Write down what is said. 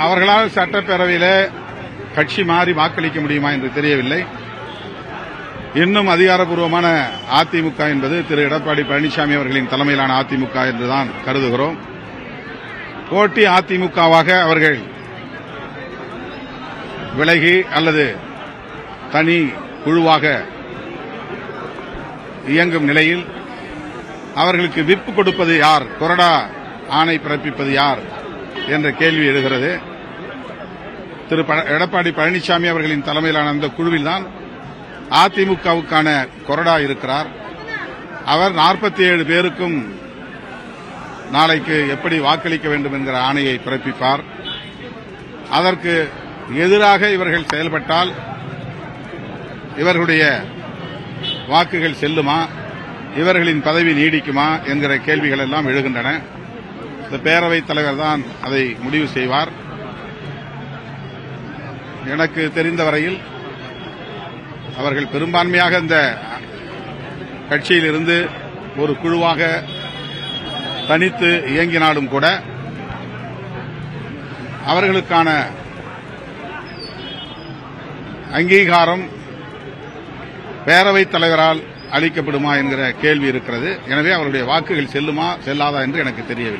அவர்களால் சட்டப்பேரவையில கட்சி மாறி வாக்களிக்க முடியுமா என்று தெரியவில்லை. இன்னும் அதிகாரப்பூர்வமான அதிமுக என்பது திரு எடப்பாடி பழனிசாமி அவர்களின் தலைமையிலான அதிமுக என்றுதான் கருதுகிறோம். போட்டி அதிமுகவாக அவர்கள் விலகி அல்லது தனி குழுவாக இயங்கும் நிலையில் அவர்களுக்கு விப்பு கொடுப்பது யார், கொறடா ஆணை பிறப்பிப்பது யார் என்ற கேள்வி எழுகிறது. திரு எடப்பாடி பழனிசாமி அவர்களின் தலைமையிலான அந்த குழுவில்தான் அதிமுகவுக்கான கொறடா இருக்கிறார். அவர் 47 பேருக்கும் நாளைக்கு எப்படி வாக்களிக்க வேண்டும் என்கிற ஆணையை பிறப்பிப்பார். அதற்கு எதிராக இவர்கள் செயல்பட்டால் இவர்களுடைய வாக்குகள் செல்லுமா, இவர்களின் பதவி நீடிக்குமா என்கிற கேள்விகள் எல்லாம் எழுகின்றன. இந்த பேரவைத் தலைவர் தான் அதை முடிவு செய்வார். எனக்கு தெரிந்த வரையில் அவர்கள் பெரும்பான்மையாக இந்த கட்சியிலிருந்து ஒரு குழுவாக தனித்து இயங்கினாலும் கூட அவர்களுக்கான அங்கீகாரம் பேரவைத் தலைவரால் அளிக்கப்படுமா என்கிற கேள்வி இருக்கிறது. எனவே அவருடைய வாக்குகள் செல்லுமா செல்லாதா என்று எனக்கு தெரியவில்லை.